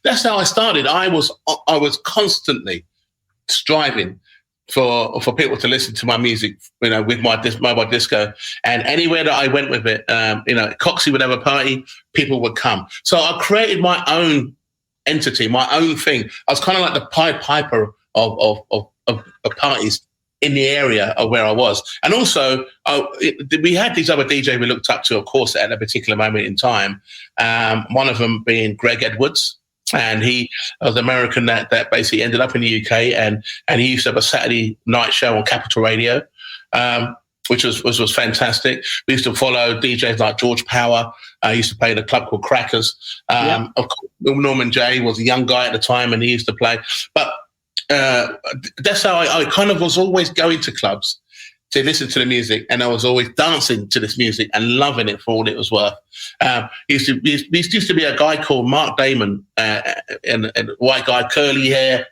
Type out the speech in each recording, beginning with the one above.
that's how I started. I was constantly striving for people to listen to my music, with my mobile disco, and anywhere that I went with it, Coxie would have a party, people would come. So I created my own entity, my own thing. I was kind of like the Pied Piper of parties in the area of where I was. And also, we had these other DJs we looked up to, of course, at a particular moment in time. One of them being Greg Edwards. And he was an American that basically ended up in the UK, and he used to have a Saturday night show on Capital Radio, which was fantastic. We used to follow DJs like George Power. I used to play at a club called Crackers. Of course, Norman J was a young guy at the time, and he used to play. But that's how I kind of was always going to clubs to listen to the music, and I was always dancing to this music and loving it for all it was worth. Used to be a guy called Mark Damon, and white guy, curly hair,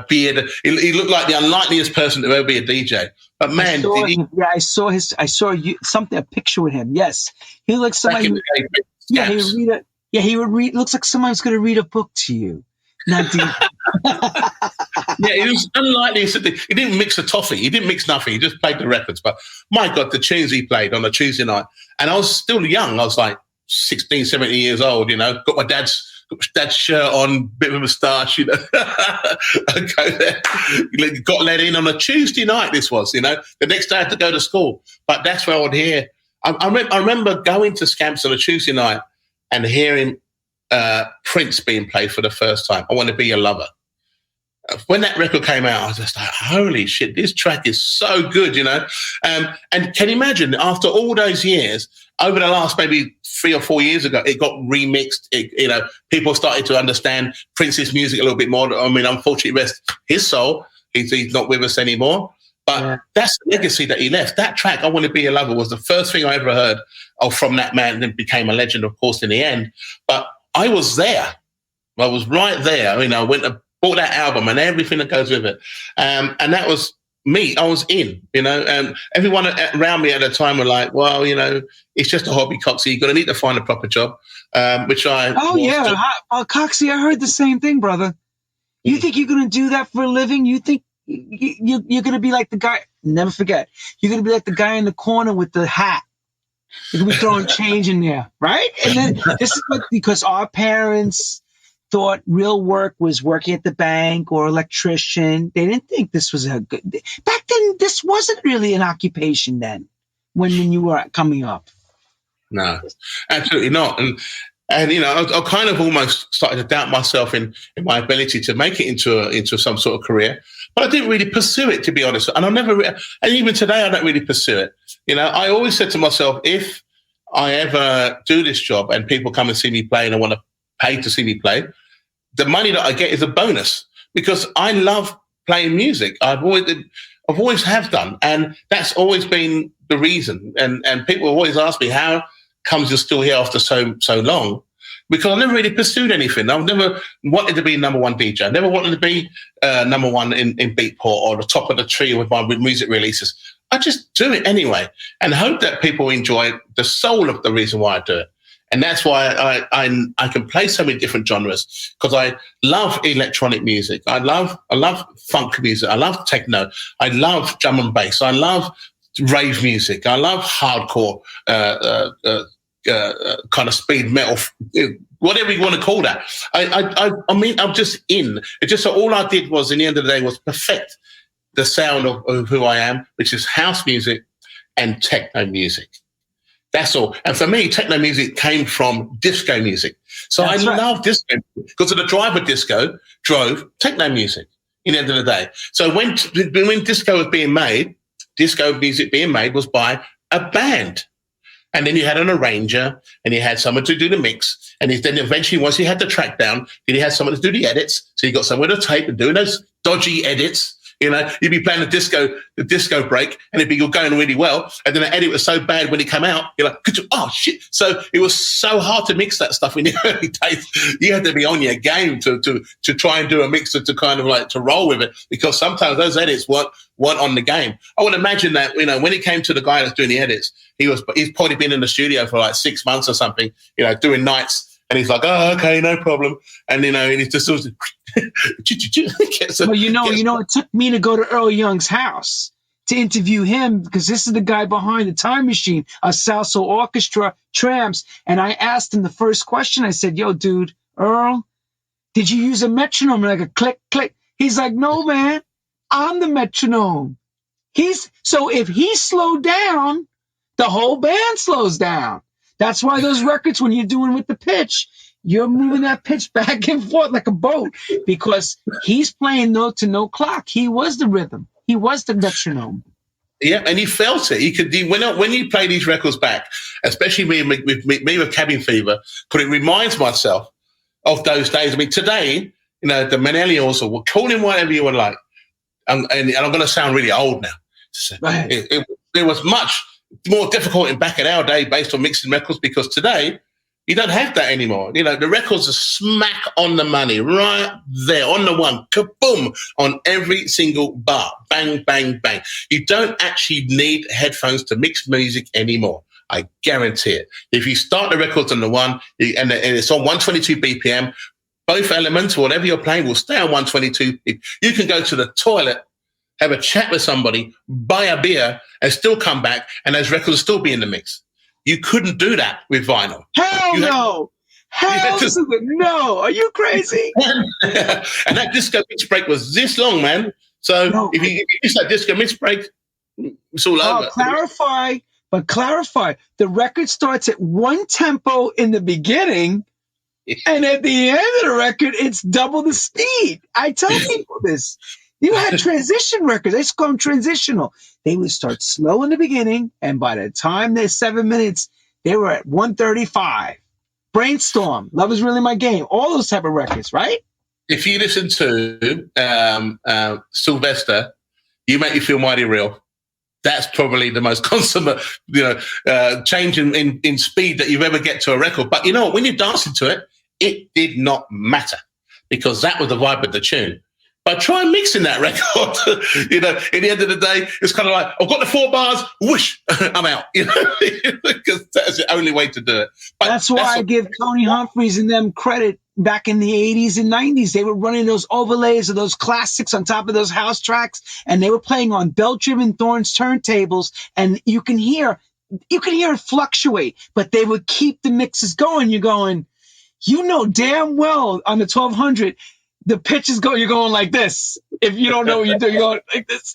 beard. He looked like the unlikeliest person to ever be a DJ. But man, I saw a picture with him. Yes, he looked like somebody. He would read. Looks like someone's going to read a book to you. Not deep. Yeah, it was unlikely. He didn't mix a toffee. He didn't mix nothing. He just played the records. But my God, the tunes he played on a Tuesday night. And I was still young. I was like 16, 17 years old, got my dad's shirt on, bit of a moustache, I go there. Got let in on a Tuesday night, this was, The next day I had to go to school. But that's where I would hear. I remember going to Scamps on a Tuesday night and hearing Prince being played for the first time. I Want to Be Your Lover. When that record came out, I was just like, holy shit, this track is so good, And can you imagine, after all those years, over the last maybe 3 or 4 years ago, it got remixed. People started to understand Prince's music a little bit more. I mean, unfortunately, rest his soul. He's not with us anymore. But that's the legacy that he left. That track, I Want to Be Your Lover, was the first thing I ever heard from that man, and then became a legend, of course, in the end. But I was there. I was right there. I went and bought that album and everything that goes with it. And that was me. I was in, and everyone around me at the time were like, well, it's just a hobby, Coxie. You're going to need to find a proper job, which I... Oh, yeah. Coxie, I heard the same thing, brother. You think you're going to do that for a living? You think you're going to be like the guy... Never forget. You're going to be like the guy in the corner with the hat. You're going to be throwing change in there, right? And then this is because our parents thought real work was working at the bank or electrician. They didn't think this was a good... Back then, this wasn't really an occupation then, when you were coming up. No, absolutely not. And I kind of almost started to doubt myself in my ability to make it into some sort of career. But I didn't really pursue it, to be honest. And and even today, I don't really pursue it. I always said to myself, if I ever do this job and people come and see me play and I want to pay to see me play, the money that I get is a bonus, because I love playing music. I've always have done, and that's always been the reason. And people always ask me, how comes you're still here after so long? Because I never really pursued anything. I've never wanted to be number one DJ. I never wanted to be number one in Beatport or the top of the tree with my music releases. I just do it anyway and hope that people enjoy the soul of the reason why I do it. And that's why I can play so many different genres, because I love electronic music. I love funk music. I love techno. I love drum and bass. I love rave music. I love hardcore, kind of speed metal, whatever you want to call that. I mean, I'm just in. It's just all I did was, in the end of the day, was perfect the sound of who I am, which is house music and techno music. That's all. And for me, techno music came from disco music. So I love disco because of the driver disco drove techno music in the end of the day. So when disco was being made, disco music being made was by a band. And then you had an arranger and you had someone to do the mix. And then eventually, once you had the track down, then you had someone to do the edits. So you got someone to tape and doing those dodgy edits. You'd be playing the disco break, and it'd be going really well. And then the edit was so bad when it came out, you're like, oh shit. So it was so hard to mix that stuff in the early days. You had to be on your game to try and do a mixer to kind of like to roll with it, because sometimes those edits weren't on the game. I would imagine that, when it came to the guy that's doing the edits, he's probably been in the studio for like 6 months or something, doing nights And he's like, oh, okay, no problem. And, and he's just sort of, well, it took me to go to Earl Young's house to interview him, because this is the guy behind the Time Machine, a Salsa Orchestra, Tramps. And I asked him the first question. I said, yo, dude, Earl, did you use a metronome? Like a click, click. He's like, no, man, I'm the metronome. So if he slowed down, the whole band slows down. That's why those records, when you're doing with the pitch, you're moving that pitch back and forth like a boat, because he's playing note to no clock. He was the rhythm. He was the metronome. Yeah, and he felt it. When you play these records back, especially me with Cabin Fever, but it reminds myself of those days. I mean, today, the millennials, or call him whatever you would like, and I'm going to sound really old now. Right. It was much more difficult back in our day based on mixing records, because today you don't have that anymore. The records are smack on the money, right there on the one, kaboom, on every single bar, bang, bang, bang. You don't actually need headphones to mix music anymore. I guarantee it. If you start the records on the one and it's on 122 BPM, both elements, whatever you're playing, will stay on 122. You can go to the toilet, have a chat with somebody, buy a beer, and still come back, and those records will still be in the mix. You couldn't do that with vinyl. Hell no! No! Are you crazy? And that disco mix break was this long, man. So if you miss that disco mix break, it's all over. Clarify. The record starts at one tempo in the beginning, and at the end of the record, it's double the speed. I tell people this. You had transition records. They just call them transitional. They would start slow in the beginning, and by the time they're 7 minutes, they were at 135. Brainstorm, Love Is Really My Game, all those type of records, right? If you listen to Sylvester, You Make Me Feel Mighty Real, that's probably the most consummate, change in speed that you've ever get to a record. But you know what? When you're dancing to it, it did not matter, because that was the vibe of the tune. But try mixing that record. In the end of the day, it's kind of like, I've got the 4 bars, whoosh, I'm out. Because that's the only way to do it. But that's why I give Tony Humphries and them credit. Back in the 80s and 90s, they were running those overlays of those classics on top of those house tracks, and they were playing on belt-driven Thorns turntables, and you can hear it fluctuate, but they would keep the mixes going. You're going, damn well on the 1200, the pitch is going, you're going like this. If you don't know what you're doing, you're going like this.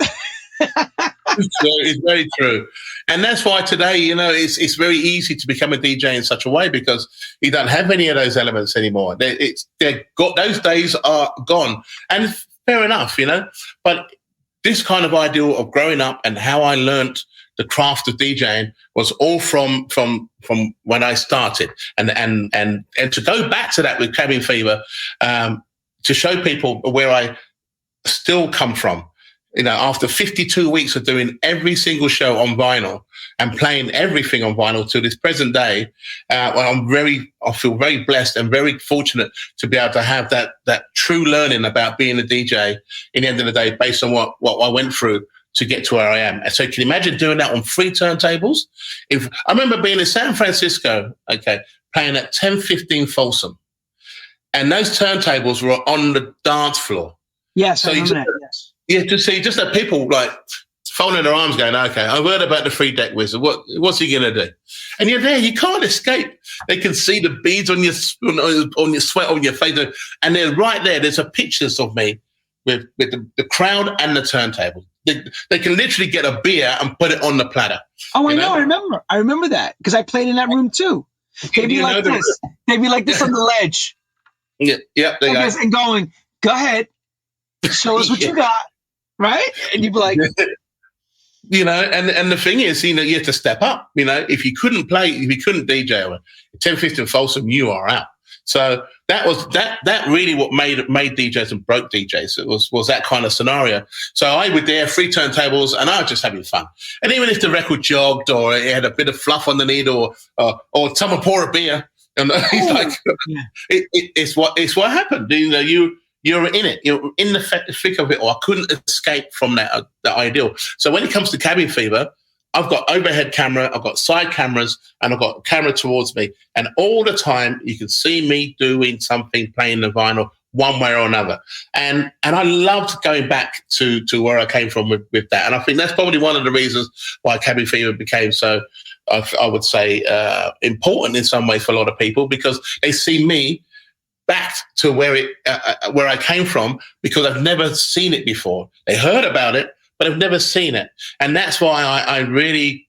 It's very true. And that's why today, it's very easy to become a DJ in such a way, because you don't have any of those elements anymore. Those days are gone. And fair enough, But this kind of ideal of growing up and how I learned the craft of DJing was all from when I started. And to go back to that with Cabin Fever, to show people where I still come from. After 52 weeks of doing every single show on vinyl and playing everything on vinyl to this present day, I feel very blessed and very fortunate to be able to have that true learning about being a DJ in the end of the day, based on what I went through to get to where I am. And so can you imagine doing that on 3 turntables? If I remember being in San Francisco, playing at 1015 Folsom, and those turntables were on the dance floor. Yes, so I remember that, yes. Yeah, to see just that people like folding their arms going, okay, I've heard about the 3-deck wizard. What's he going to do? And you're there, you can't escape. They can see the beads on your sweat, on your face. And they're right there. There's a pictures of me with the crowd and the turntable. They can literally get a beer and put it on the platter. Oh, I know. I remember that, because I played in that room too. They'd be like this. They'd be like this on the ledge. Yeah, they go. And going, go ahead, show us what you got. Right? And you'd be like, and the thing is, you have to step up. If you couldn't DJ 1015 Folsom, you are out. So that was that really what made DJs and broke DJs. It was that kind of scenario. So I would there 3 turntables, and I was just having fun. And even if the record jogged or it had a bit of fluff on the need, or someone pour a beer, and he's like, it's what happened. You're in it. You're in the thick of it, or I couldn't escape from that ideal. So when it comes to Cabin Fever, I've got overhead camera, I've got side cameras, and I've got a camera towards me. And all the time you can see me doing something, playing the vinyl one way or another. And I loved going back to where I came from with that. And I think that's probably one of the reasons why Cabin Fever became so, I would say, important in some ways for a lot of people, because they see me back to where I came from, because I've never seen it before. They heard about it, but I've never seen it. And that's why I really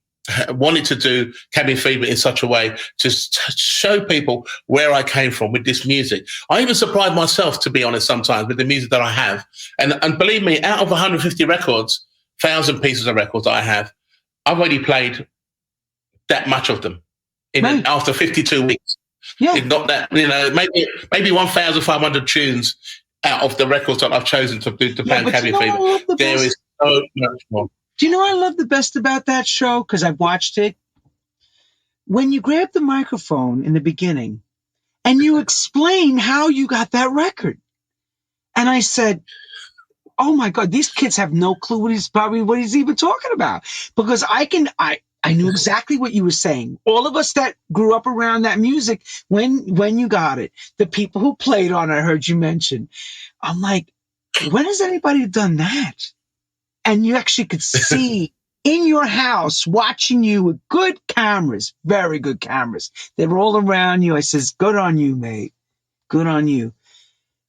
wanted to do Cabin Fever in such a way to show people where I came from with this music. I even surprised myself, to be honest, sometimes with the music that I have. And believe me, out of 150 records, 1,000 pieces of records that I have, I've already played that much of them after 52 weeks. Yeah. It's not that, maybe 1,500 tunes out of the records that I've chosen to play Cabin Fever. There is so much more. Do you know what I love the best about that show? Because I've watched it. When you grab the microphone in the beginning and you explain how you got that record. And I said, oh my God, these kids have no clue what he's even talking about. Because I knew exactly what you were saying. All of us that grew up around that music, when you got it, the people who played on it, I heard you mention. I'm like, when has anybody done that? And you actually could see in your house watching you with good cameras, very good cameras. They were all around you. I says, good on you, mate. Good on you.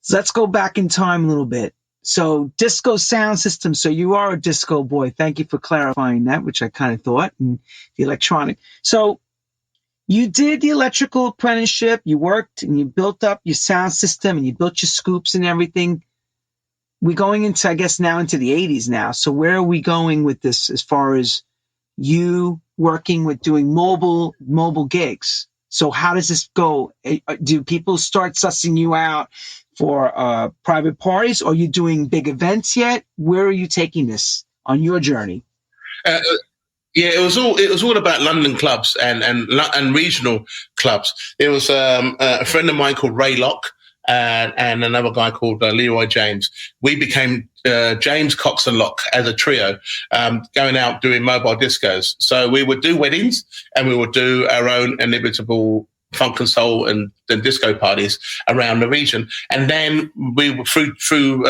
So let's go back in time a little bit. So disco sound system. So you are a disco boy. Thank you for clarifying that, which I kind of thought. And the electronic. So you did the electrical apprenticeship. You worked and you built up your sound system and you built your scoops and everything. We're going into, I guess, now into the 80s now. So where are we going with this as far as you working with doing mobile gigs? So how does this go? Do people start sussing you out for private parties? Or are you doing big events yet? Where are you taking this on your journey? Yeah, it was all about London clubs and regional clubs. It was a friend of mine called Ray Locke. And another guy called Leroy James. We became James, Cox and Locke as a trio, going out doing mobile discos. So we would do weddings and we would do our own inimitable funk and soul and disco parties around the region. And then we were through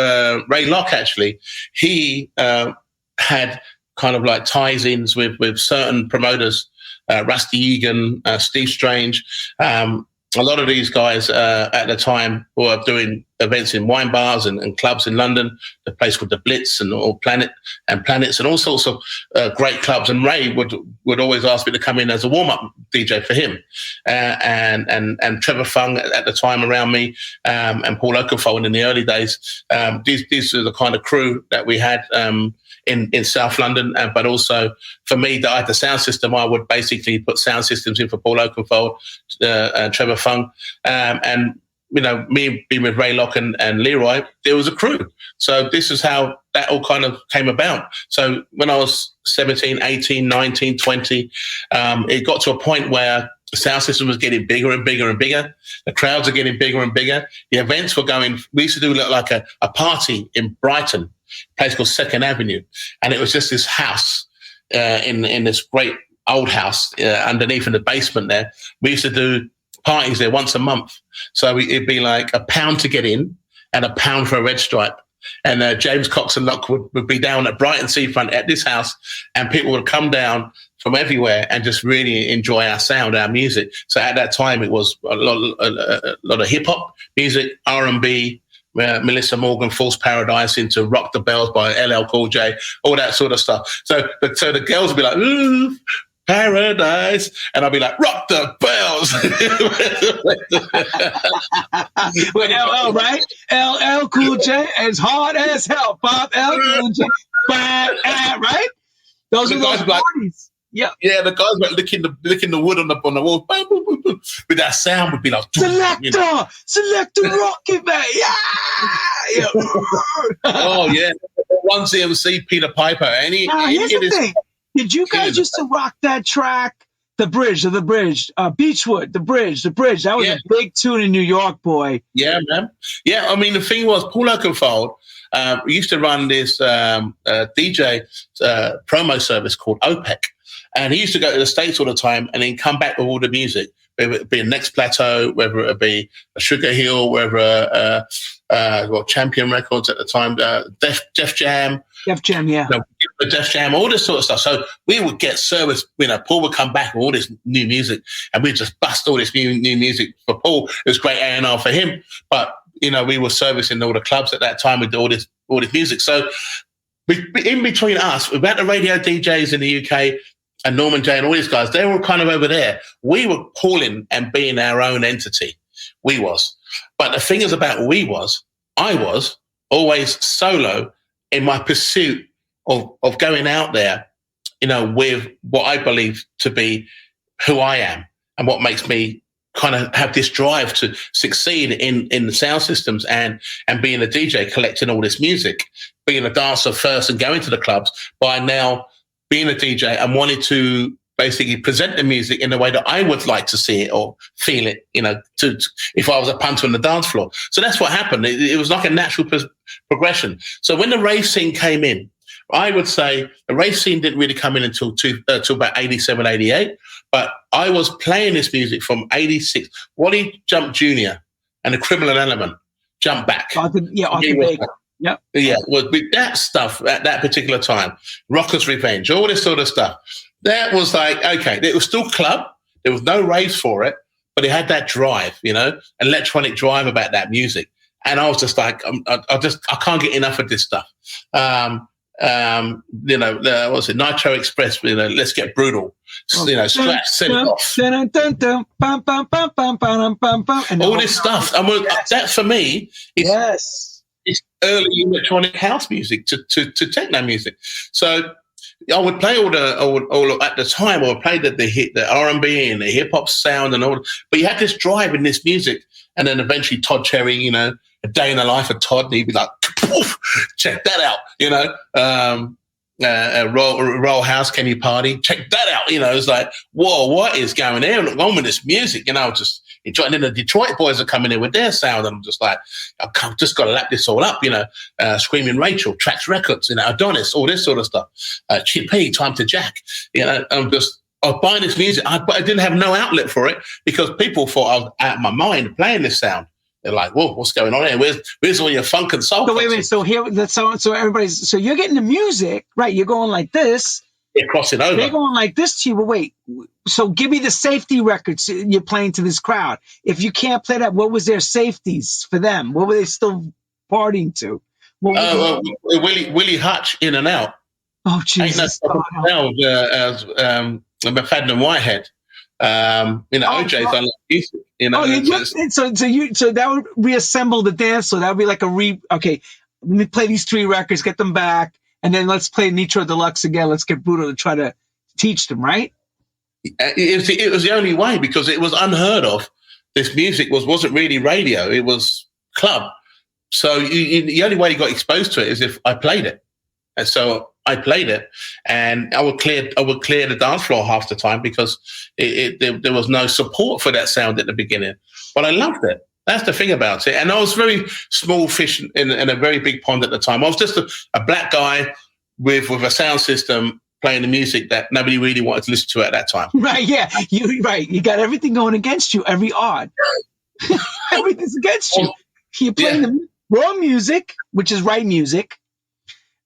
Ray Locke, actually, he had kind of like ties-ins with certain promoters, Rusty Egan, Steve Strange, a lot of these guys at the time were doing events in wine bars and clubs in London, a place called the Blitz and all Planets and all sorts of great clubs. And Ray would always ask me to come in as a warm-up DJ for him. And Trevor Fung at the time around me, and Paul Oakenfold in the early days. These are the kind of crew that we had in South London, but also for me, that I had the sound system. I would basically put sound systems in for Paul Oakenfold, and Trevor Fung, and me being with Ray Locke and Leroy, there was a crew. So this is how that all kind of came about. So when I was 17, 18, 19, 20, it got to a point where the sound system was getting bigger and bigger and bigger. The crowds are getting bigger and bigger. The events were going. We used to do like a party in Brighton, a place called Second Avenue, and it was just this house in this great old house underneath in the basement there. We used to do parties there once a month. So it'd be like £1 to get in and £1 for a red stripe. And James Cox and Locke would be down at Brighton Seafront at this house, and people would come down from everywhere and just really enjoy our sound, our music. So at that time, it was a lot of hip hop music, R&B, Melissa Morgan, False Paradise, into Rock the Bells by LL Cool J, all that sort of stuff. So the girls would be like, ooh, Paradise, and I'll be like, rock the bells. With LL, right? LL Cool J, as hard as hell. Bob L. Cool J, right? Those are those parties. Yeah, the guys were licking the wood on the wall. Boom, boom, boom, boom. With that sound would be like, Selector Rocket Man, yeah. Oh yeah, One CMC, Peter Piper, and here's the thing. Did you guys used to rock that track, The Bridge, Beachwood, The Bridge? That was a big tune in New York, boy. Yeah, man. Yeah, I mean, the thing was, Paul Oakenfold used to run this DJ promo service called OPEC. And he used to go to the States all the time and then come back with all the music, whether it be a Next Plateau, whether it be a Sugar Hill, whether Champion Records at the time, Def Jam. Def Jam, yeah. The Def Jam, all this sort of stuff. So we would get service, Paul would come back with all this new music and we'd just bust all this new music for Paul. It was great A&R for him. But, we were servicing all the clubs at that time with all this music. So in between us, about the radio DJs in the UK and Norman J and all these guys, they were kind of over there. We were calling and being our own entity. We was. But the thing is about I was always solo in my pursuit of going out there, with what I believe to be who I am and what makes me kind of have this drive to succeed in the sound systems and being a DJ, collecting all this music, being a dancer first and going to the clubs, by now being a DJ and wanting to basically present the music in the way that I would like to see it or feel it, if I was a punter on the dance floor. So that's what happened. It was like a natural progression. So when the rave scene came in, I would say the rave scene didn't really come in until about 87, 88, but I was playing this music from 86. Wally Jump Jr. and the Criminal Element jumped back. Arthur Baker. Yep. Yeah, with that stuff at that particular time, Rocker's Revenge, all this sort of stuff. That was like, okay, it was still club. There was no raves for it, but it had that drive, electronic drive about that music. And I was just like, I can't get enough of this stuff. What was it? Nitro Express, let's get brutal. Scratch, send it off. And all this stuff. That for me is it's early electronic house music to techno music. So I would play all at the time. I would play the R&B and the hip hop sound and all. But you had this drive in this music, and then eventually Todd Cherry, A Day in the Life of Todd, and he'd be like, poof, check that out, Royal House, Can You Party? Check that out. It's like, whoa, what is going on with this music? Just enjoying. And then the Detroit boys are coming in with their sound, and I'm just like, I've just got to lap this all up. Screaming Rachel, Trax Records, Adonis, all this sort of stuff. Chippy, Time to Jack. I was buying this music, but I didn't have no outlet for it because people thought I was out of my mind playing this sound. They're like, whoa, what's going on here? Where's all your funk and soul? So wait, so you're getting the music, right? You're going like this. You're crossing over. They're going like this to you, but wait. So give me the safety records you're playing to this crowd. If you can't play that, what was their safeties for them? What were they still partying to? Willie Hutch, In and Out. Oh, Jesus. McFadden and Whitehead. OJ's on music. So that would reassemble the dance. So that would be like okay, let me play these 3 records, get them back, and then let's play Nitro Deluxe again. Let's get brutal to try to teach them, right? It was the only way because it was unheard of. This music wasn't really radio. It was club. So the only way you got exposed to it is if I played it. And so I played it, and I would clear the dance floor half the time because there was no support for that sound at the beginning. But I loved it. That's the thing about it. And I was very small fish in a very big pond at the time. I was just a black guy with a sound system playing the music that nobody really wanted to listen to at that time. Right, yeah. You got everything going against you, every odd. Everything's against you. You're playing the wrong music, which is right music.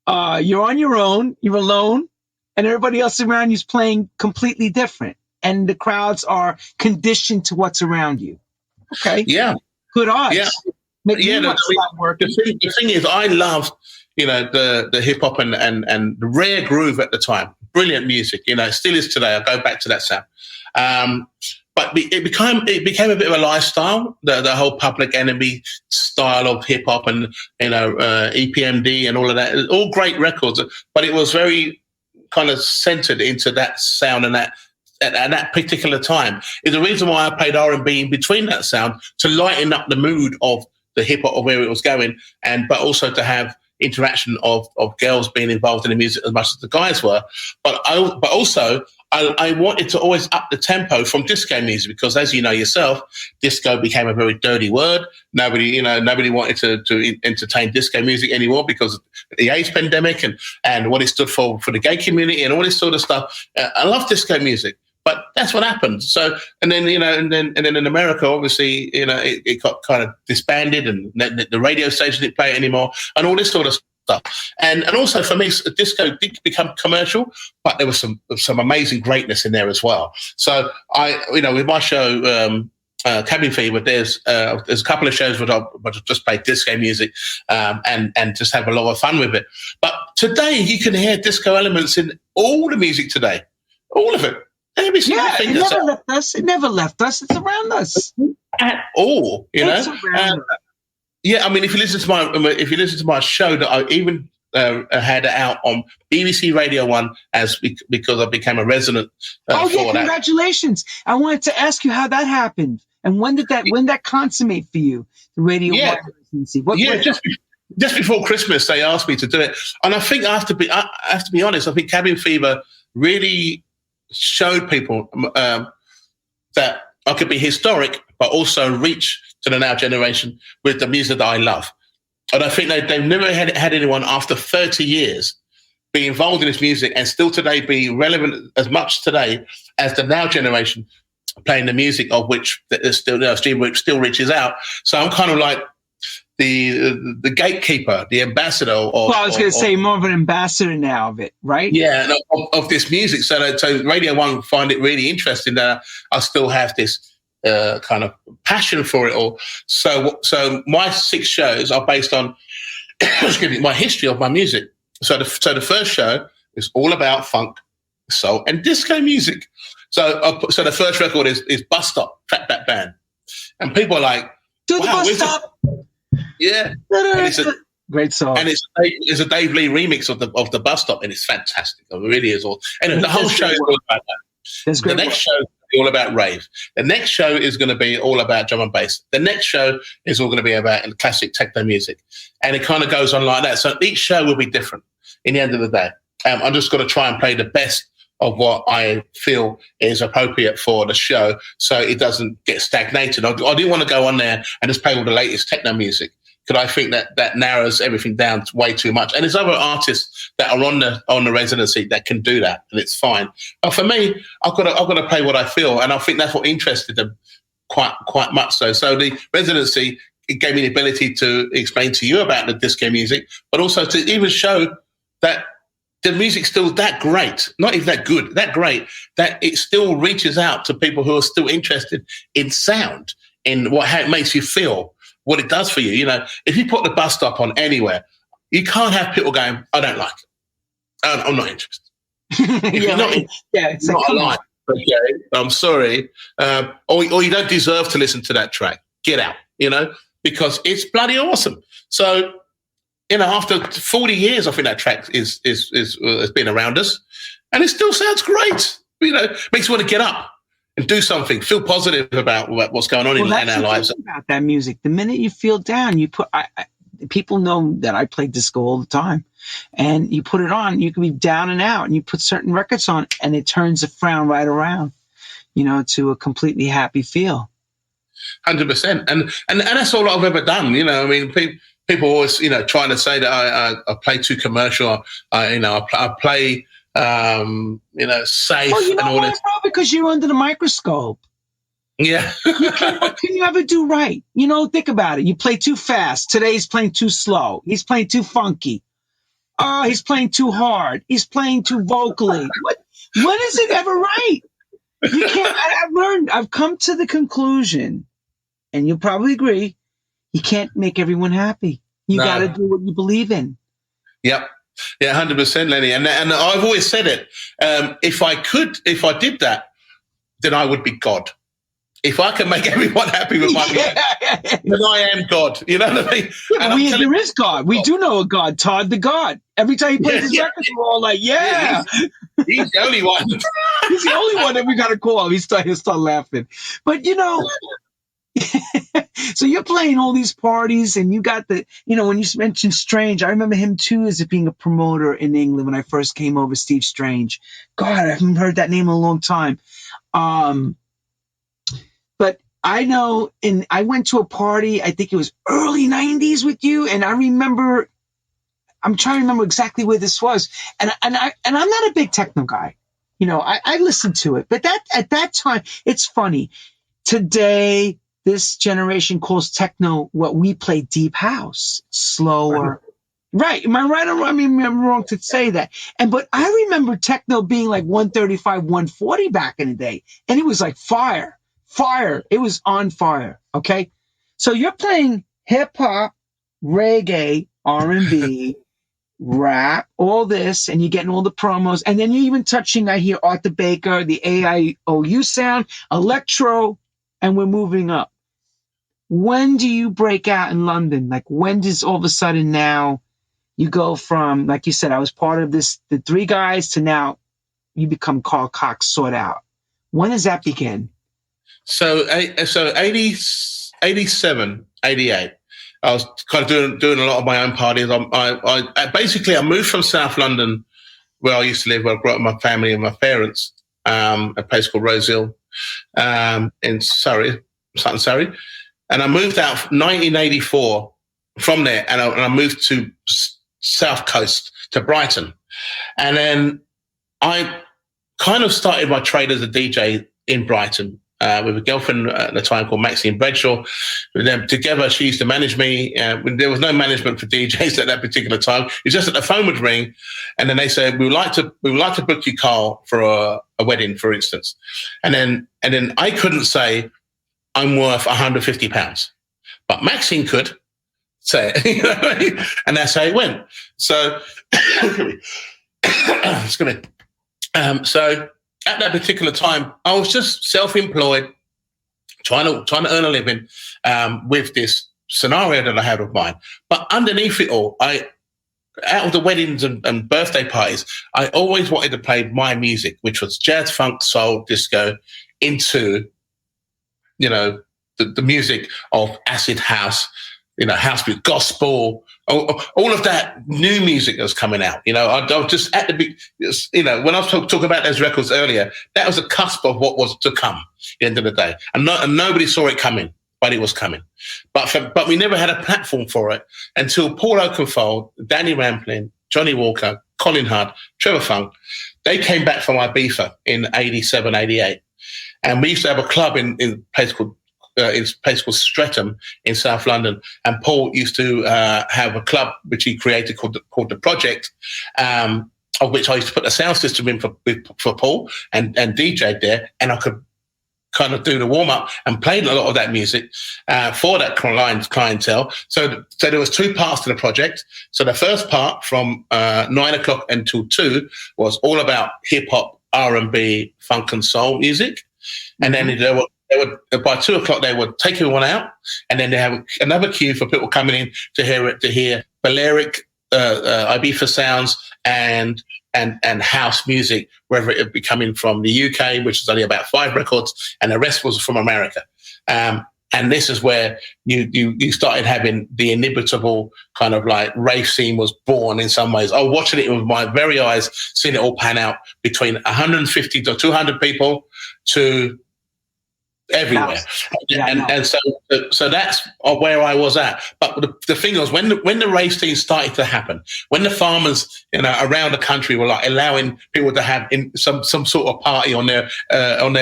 You're on your own, you're alone, and everybody else around you is playing completely different. And the crowds are conditioned to what's around you. Okay. Yeah. Good odds. Yeah. The thing is, I love, the hip hop and the rare groove at the time. Brilliant music, it still is today. I go back to that sound. But it became a bit of a lifestyle, the whole Public Enemy style of hip hop and EPMD and all of that. All great records, but it was very kind of centered into that sound and that at that particular time. Is the reason why I played R&B in between that sound to lighten up the mood of the hip hop of where it was going, but also to have interaction of girls being involved in the music as much as the guys were. But also I wanted to always up the tempo from disco music because, as you know yourself, disco became a very dirty word. Nobody wanted to entertain disco music anymore because of the AIDS pandemic and what it stood for the gay community and all this sort of stuff. I love disco music, but that's what happened. So, and then in America, obviously, it got kind of disbanded, and the radio station didn't play it anymore, and all this sort of stuff. And also for me, disco did become commercial, but there was some amazing greatness in there as well. So with my show, Cabin Fever, there's a couple of shows where I just play disco music and just have a lot of fun with it. But today you can hear disco elements in all the music today, all of it. Every single thing. It never left us. It never left us. It's around us at all. It's around us. Yeah, I mean, if you listen to my show that I even had it out on BBC Radio 1 because I became a resident. Congratulations! I wanted to ask you how that happened and when did that consummate for you? The Radio 1 residency. Just before Christmas, they asked me to do it, and I think I have to be honest. I think Cabin Fever really showed people that I could be historic, but also reach to the now generation with the music that I love. And I think they've never had anyone after 30 years be involved in this music and still today be relevant as much today as the now generation playing the music of which still reaches out. So I'm kind of like the gatekeeper, the ambassador. I was going to say more of an ambassador now of it, right? Yeah, of this music. So Radio 1 find it really interesting that I still have this kind of passion for it all. So my 6 shows are based on my history of my music. So the first show is all about funk, soul, and disco music. So the first record is Bus Stop, Track That Band, and people are like, "Do the Bus Stop." Yeah, and it's a great song, and it's a Dave Lee remix of the Bus Stop, and it's fantastic. It really is all. And the whole show is all about that. The next show all about rave. The next show is going to be all about drum and bass. The next show is all going to be about classic techno music. And it kind of goes on like that. So each show will be different in the end of the day. I'm just going to try and play the best of what I feel is appropriate for the show so it doesn't get stagnated. I do want to go on there and just play all the latest techno music because I think that narrows everything down way too much. And there's other artists that are on the residency that can do that, and it's fine. But for me, I've got to play what I feel, and I think that's what interested them quite much so. So the residency, it gave me the ability to explain to you about the disco music, but also to even show that the music's still that great, not even that good, that great, that it still reaches out to people who are still interested in sound, in how it makes you feel, what it does for you. If you put the Bus Stop on anywhere, you can't have people going, I don't like it. I'm not interested. It's not a lie. Okay, I'm sorry. Or you don't deserve to listen to that track. Get out, because it's bloody awesome. So, after 40 years, I think that track has been around us, and it still sounds great. Makes you want to get up and do something, feel positive about what's going on in our lives. About that music, the minute you feel down, you put. People know that I play disco all the time, and you put it on, you can be down and out, and you put certain records on, and it turns a frown right around, to a completely happy feel. 100%, and that's all I've ever done. I mean, people always, trying to say that I play too commercial. I play, safe and all this. Because you're under the microscope. Yeah. What can you ever do right? Think about it. You play too fast. Today he's playing too slow. He's playing too funky. Oh, he's playing too hard. He's playing too vocally. When is it ever right? You can't. I've come to the conclusion, and you'll probably agree, you can't make everyone happy. You got to do what you believe in. Yep. Yeah, 100%, Lenny. And I've always said it. If I did that, then I would be God. If I can make everyone happy with my life, then I am God. You know what I mean? Yeah, there is God. We do know a God, Todd the God. Every time he plays his records, we're all like, yeah. He's the only one. He's the only one that we got to call. He'll start laughing. But, So you're playing all these parties, and you got the, when you mentioned Strange, I remember him too as being a promoter in England when I first came over, Steve Strange. God, I haven't heard that name in a long time. But I know, I went to a party, I think it was early 90s with you, and I remember, I'm trying to remember exactly where this was. And I'm not a big techno guy. I listened to it, but at that time, it's funny. Today, this generation calls techno what we play deep house, slower. Right. Am I right? I mean, I'm wrong to say that. But I remember techno being like 135, 140 back in the day. And it was like fire. It was on fire. Okay. So you're playing hip hop, reggae, R&B, rap, all this, and you're getting all the promos. And then you're even touching, I hear Arthur Baker, the AIOU sound, Electro, and we're moving up. When do you break out in London? Like, when does all of a sudden now you go from, like you said, I was part of this, the three guys, to now you become Carl Cox, sort out. When does that begin? So 87, 88. I was kind of doing a lot of my own parties. I basically moved from South London, where I used to live, where I grew up with my family and my parents, a place called Rosehill, in Surrey, Sutton, Surrey. And I moved out 1984 from there, and I moved to South Coast, to Brighton. And then I kind of started my trade as a DJ in Brighton with a girlfriend at the time called Maxine Bradshaw. And then together, she used to manage me. There was no management for DJs at that particular time. It's just that the phone would ring, and then they said, "We would like to book you, Carl, for a wedding, for instance." And then I couldn't say, "I'm worth £150," but Maxine could say it, and that's how it went. So, so at that particular time, I was just self-employed, trying to earn a living with this scenario that I had of mine. But underneath it all, out of the weddings and birthday parties, I always wanted to play my music, which was jazz, funk, soul, disco, into the music of acid house, house music, gospel, all of that new music that was coming out. I was just at the when I was talking about those records earlier, that was a cusp of what was to come at the end of the day. And nobody saw it coming, but it was coming. But we never had a platform for it until Paul Oakenfold, Danny Rampling, Johnny Walker, Colin Hudd, Trevor Funk, they came back from Ibiza in 87, 88. And we used to have a club in a place called Streatham in South London, and Paul used to have a club which he created called the Project, of which I used to put the sound system in for Paul and DJ there, and I could kind of do the warm up and played a lot of that music for that clientele. So there was two parts to the project. So the first part from 9 o'clock until 2 was all about hip hop, R&B, funk and soul music, and then they would by 2 o'clock they would take everyone out, and then they have another queue for people coming in to hear Balearic, Ibiza sounds and house music, whether it be coming from the UK, which is only about 5 records, and the rest was from America. And this is where you started having the inimitable kind of like rave scene was born in some ways. I was watching it with my very eyes, seeing it all pan out between 150 to 200 people to everywhere. And so that's where I was at. But the thing was, when the rave scene started to happen, when the farmers around the country were like allowing people to have some sort of party on their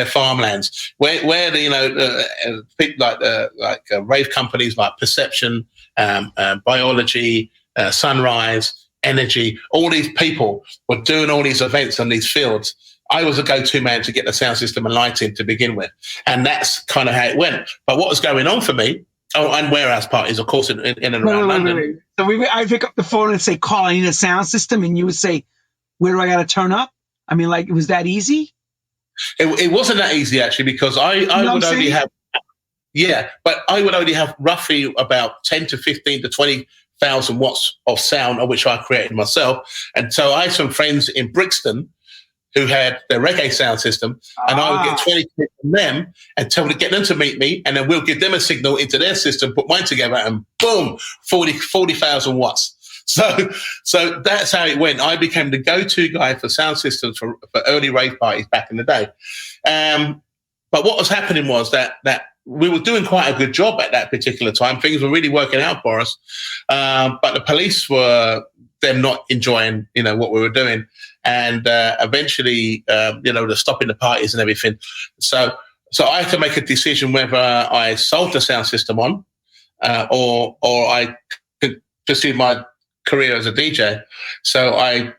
farmlands, where the people like rave companies like Perception, Biology, Sunrise, Energy, all these people were doing all these events on these fields, I was a go-to man to get the sound system and lighting to begin with. And that's kind of how it went. But what was going on for me, and warehouse parties, of course, in and around London. Wait. So I pick up the phone and say, Carl, I need a sound system. And you would say, where do I got to turn up? I mean, like, was that easy? It wasn't that easy, actually, because I would only have, but I would only have roughly about 10 to 15 to 20,000 watts of sound, of which I created myself. And so I had some friends in Brixton who had their reggae sound system, and I would get 20 quid from them and tell them to get them to meet me, and then we'll give them a signal into their system, put mine together, and boom, 40,000 watts. So that's how it went. I became the go-to guy for sound systems for early rave parties back in the day. But what was happening was that we were doing quite a good job at that particular time. Things were really working out for us. But the police were them not enjoying, what we were doing. And eventually, they're stopping the parties and everything. So I had to make a decision whether I sold the sound system on or I could pursue my career as a DJ. So I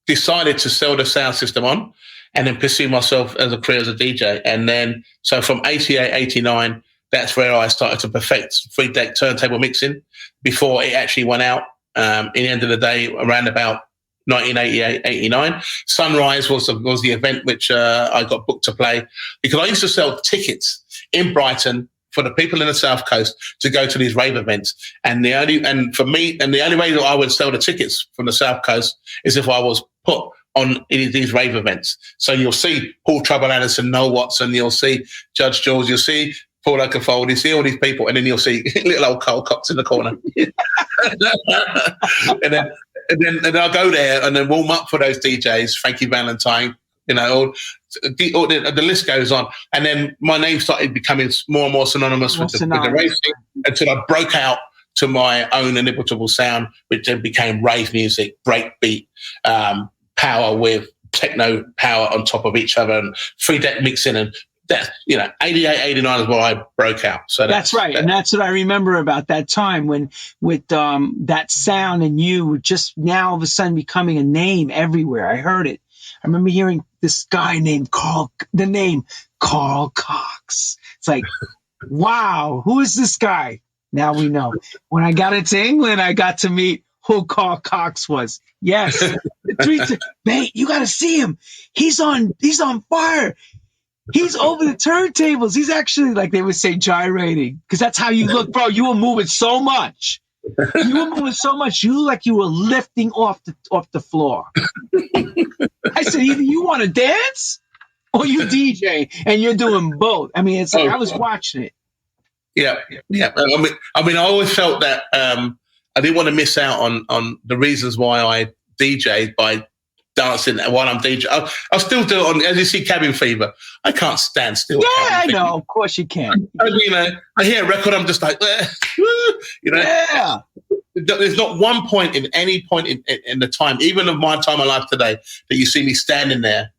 decided to sell the sound system on and then pursue myself as a career as a DJ. And then, so from 88, 89, that's where I started to perfect 3-deck turntable mixing before it actually went out. In the end of the day, around about 1988, 89. Sunrise was the event which I got booked to play, because I used to sell tickets in Brighton for the people in the South Coast to go to these rave events. And the only way that I would sell the tickets from the South Coast is if I was put on these rave events. So you'll see Paul Trouble Anderson, Noel Watson, you'll see Judge Jules, you'll see Paul Oakenfold, you see all these people, and then you'll see little old Carl Cox in the corner. and then I'll go there and then warm up for those DJs, Frankie Valentine, the list goes on. And then my name started becoming more and more synonymous with the rave scene until I broke out to my own inimitable sound, which then became rave music, breakbeat, power with techno power on top of each other, and 3-deck mixing, and that's 88, 89 is where I broke out. So that's right, and that's what I remember about that time when with that sound, and you were just now all of a sudden becoming a name everywhere. I heard it. I remember hearing this guy named Carl Cox. It's like, wow, who is this guy? Now we know. When I got into England, I got to meet who Carl Cox was. Yes. Mate, you got to see him. He's on fire. He's over the turntables. He's actually, like they would say, gyrating, because that's how you look, bro. You were moving so much. You look like you were lifting off the floor. I said, either you want to dance or you DJ, and you're doing both. I mean, it's like I was watching it. Yeah. I mean, I always felt that I didn't want to miss out on the reasons why I DJ'd by dancing while I'm DJing. I'll still do it on, as you see, Cabin Fever. I can't stand still. Yeah, I know. Of course you can. I hear a record, I'm just like, Yeah. There's not one point in any point in the time, even of my time of life today, that you see me standing there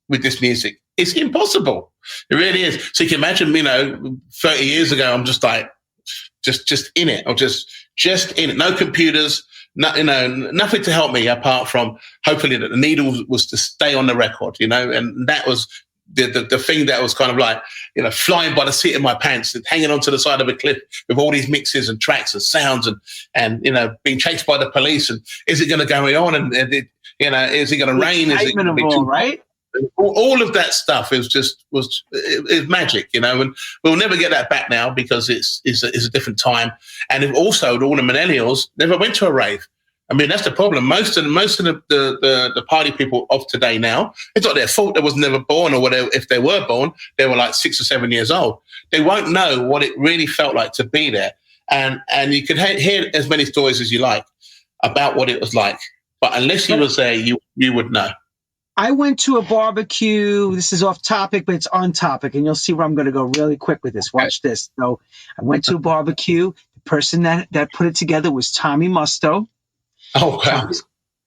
with this music. It's impossible. It really is. So you can imagine, 30 years ago, I'm just like, just in it, or just in it. No computers, nothing to help me apart from hopefully that the needle was to stay on the record, and that was the thing that was kind of like, flying by the seat of my pants and hanging onto the side of a cliff with all these mixes and tracks and sounds and being chased by the police, and is it going to go on, and is it going to rain? Is it going to be too right? All of that stuff was magic, and we'll never get that back now because it's a different time. And also, all the millennials never went to a rave. I mean, that's the problem. Most of the party people of today now, it's not their fault they was never born, or whatever. If they were born, they were like 6 or 7 years old. They won't know what it really felt like to be there. And you can hear as many stories as you like about what it was like, but unless you was there, you would know. I went to a barbecue. This is off topic, but it's on topic, and you'll see where I'm going to go really quick with this. Watch this. So I went to a barbecue. The person that put it together was Tommy Musto. Oh, wow.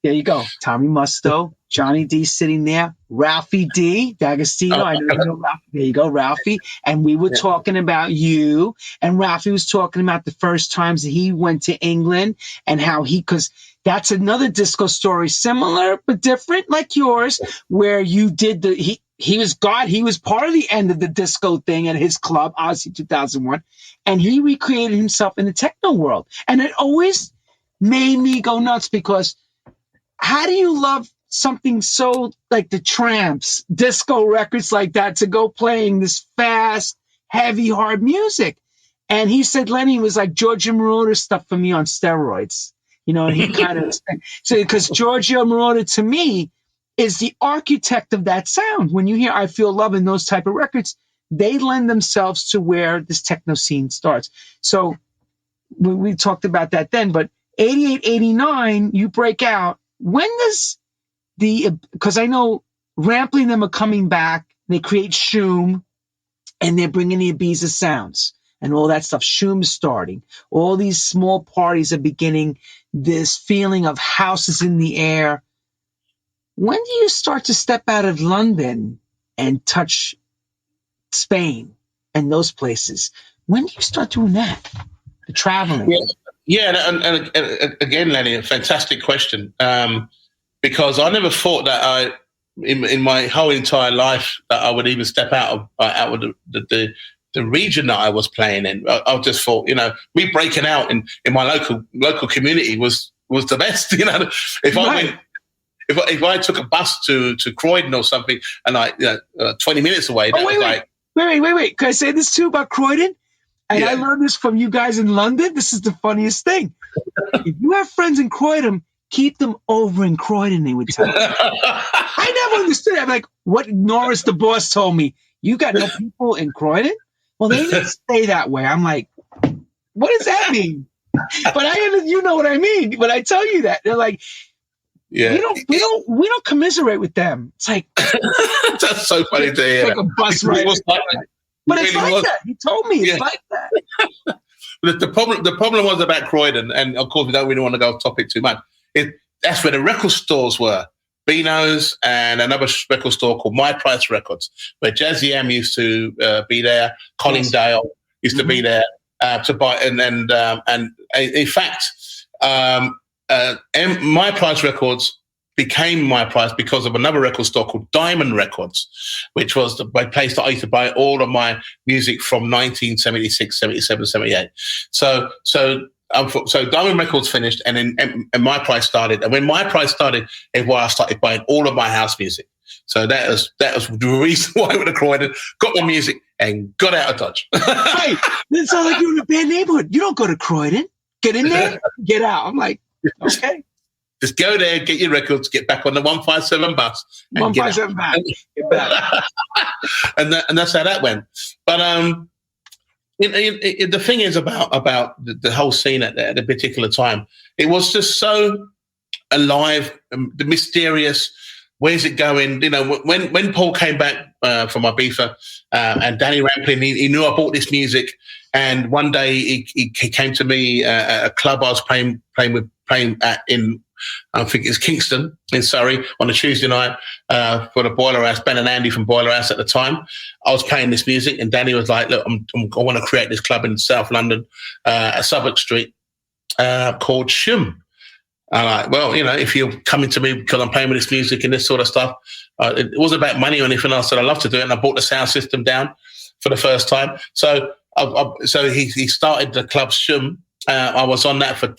There you go. Tommy Musto, Johnny D sitting there, Ralphie D, D'Agostino. I know you know Ralphie. There you go, Ralphie. And we were talking about you, and Ralphie was talking about the first times that he went to England and how because that's another disco story, similar but different, like yours, where you did he was God. He was part of the end of the disco thing at his club, Odyssey 2001, and he recreated himself in the techno world. And it always made me go nuts, because how do you love something so like the Tramps, disco records like that, to go playing this fast, heavy, hard music? And he said Lenny was like Giorgio Moroder stuff for me on steroids. And he kind of so, because Giorgio Moroder to me is the architect of that sound. When you hear I Feel Love and those type of records, they lend themselves to where this techno scene starts. So we talked about that then, but 88, 89, you break out. When does because I know Rampling them are coming back, they create Shoom, and they're bringing the Ibiza sounds and all that stuff. Shoom is starting. All these small parties are beginning, this feeling of house is in the air. When do you start to step out of London and touch Spain and those places? When do you start doing that? The traveling? Yeah, and again, Lenny, a fantastic question. Because I never thought that in my whole entire life, that I would even step out of the region that I was playing in. I just thought, me breaking out in my local community was the best. If I took a bus to Croydon or something, and 20 minutes away, wait. Can I say this too about Croydon? And I learned this from you guys in London. This is the funniest thing. If you have friends in Croydon, keep them over in Croydon, they would tell me. I never understood. I'm like, what Norris, the boss, told me. You got no people in Croydon? Well, they didn't stay that way. I'm like, what does that mean? But you know what I mean. But I tell you that. They're like, we don't commiserate with them. It's like that's so funny to hear. Like a bus ride. But it's like that. He told me it's like that. The problem was about Croydon, and of course we don't really want to go off topic too much. That's where the record stores were. Beano's and another record store called My Price Records, where Jazzy M used to be there. Colin Dale used to be there to buy, and in fact, My Price Records became My Price because of another record store called Diamond Records, which was the place that I used to buy all of my music from 1976, 77, 78. So Diamond Records finished, and then My Price started. And when My Price started, is why I started buying all of my house music. So that was the reason why I went to Croydon, got my music, and got out of Dodge. Hey, it sounds like you're in a bad neighborhood. You don't go to Croydon. Get in there, get out. I'm like, okay. Just go there, get your records, get back on the 157 bus. 157 back. Get back. and that's how that went. But the thing is about the whole scene at the particular time, it was just so alive, the mysterious. Where's it going? When Paul came back from Ibiza and Danny Rampling, he knew I bought this music, and one day he came to me at a club I was playing at in. I think it's Kingston in Surrey on a Tuesday night for the Boiler House, Ben and Andy from Boiler House at the time. I was playing this music, and Danny was like, look, I want to create this club in South London at Southwark Street called Shum. I'm like, well, if you're coming to me because I'm playing with this music and this sort of stuff, it wasn't about money or anything else, that I love to do it. And I brought the sound system down for the first time. So he started the club Shum. I was on that for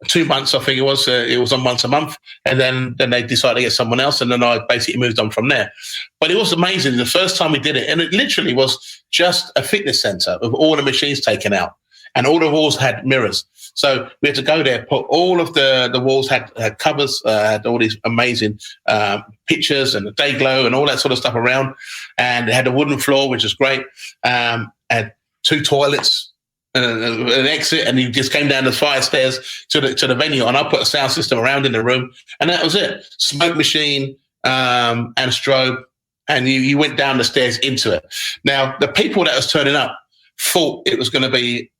2 months, I think it was. It was on once a month, and then they decided to get someone else, and then I basically moved on from there. But it was amazing the first time we did it, and it literally was just a fitness center with all the machines taken out, and all the walls had mirrors. So we had to go there, put all of the walls had covers, had all these amazing pictures and the day glow and all that sort of stuff around, and it had a wooden floor, which is great. Had 2 toilets. An exit, and you just came down the fire stairs to the venue, and I put a sound system around in the room, and that was it. Smoke machine and a strobe, and you went down the stairs into it. Now, the people that was turning up thought it was going to be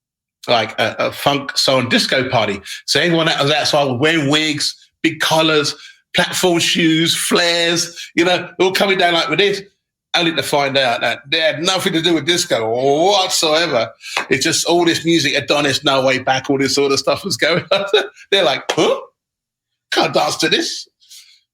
like a funk, soul, and disco party. So everyone that was outside was wearing wigs, big collars, platform shoes, flares, all coming down like with this. Only to find out that they had nothing to do with disco whatsoever. It's just all this music, Adonis, No Way Back, all this sort of stuff was going on. They're like, huh? Can't dance to this.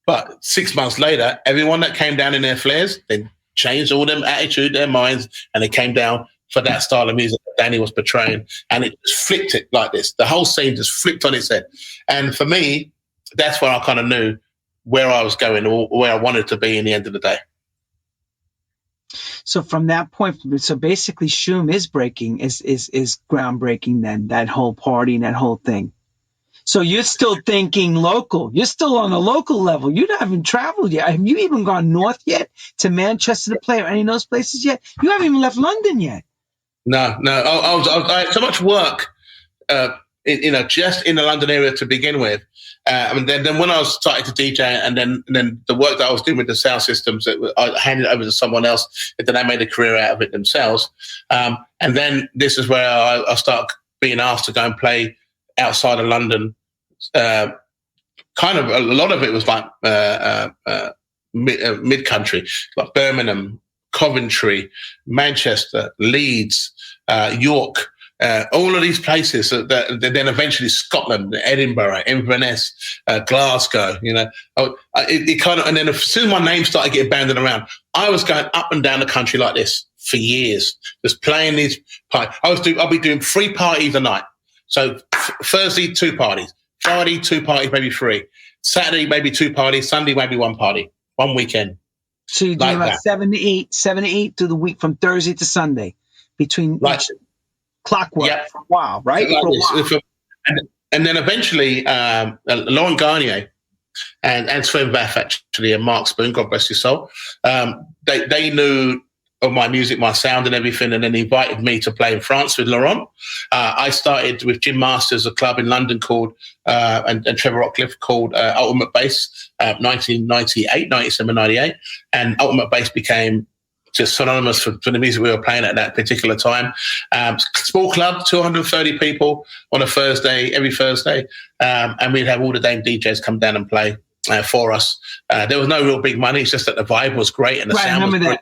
But 6 months later, everyone that came down in their flares, they changed all them attitude, their minds, and they came down for that style of music that Danny was portraying. And it just flipped it like this. The whole scene just flipped on its head. And for me, that's where I kind of knew where I was going or where I wanted to be in the end of the day. So from that point, so basically Shum is groundbreaking then, that whole party and that whole thing. So you're still thinking local. You're still on a local level. You haven't traveled yet. Have you even gone north yet to Manchester to play or any of those places yet? You haven't even left London yet. No. I had so much work, just in the London area to begin with. And then when I was starting to DJ, and then the work that I was doing with the sound systems, I handed it over to someone else, and then they made a career out of it themselves. And then this is where I started being asked to go and play outside of London. Kind of a lot of it was like mid-country, like Birmingham, Coventry, Manchester, Leeds, York. All of these places that then eventually Scotland, Edinburgh, Inverness, Glasgow, it kind of, and then as soon as my name started getting banded around, I was going up and down the country like this for years, just playing these parties. I'll be doing 3 parties a night. So Thursday, 2 parties, Friday, 2 parties, maybe 3, Saturday, maybe 2 parties, Sunday, maybe 1 party, 1 weekend. So you're doing like 7 to 8 to the week from Thursday to Sunday between clockwork for a while, right? And then eventually, Laurent Garnier and Sven Väth, actually, and Mark Spoon, God bless his soul, they knew of my music, my sound and everything, and then invited me to play in France with Laurent. I started with Jim Masters, a club in London called, and Trevor Rockcliffe, called Ultimate Bass, 1998, 97, 98, and Ultimate Bass became just synonymous for the music we were playing at that particular time. Small club, 230 people on a Thursday, every Thursday, and we'd have all the Dame DJs come down and play for us. There was no real big money, it's just that the vibe was great and the sound was great.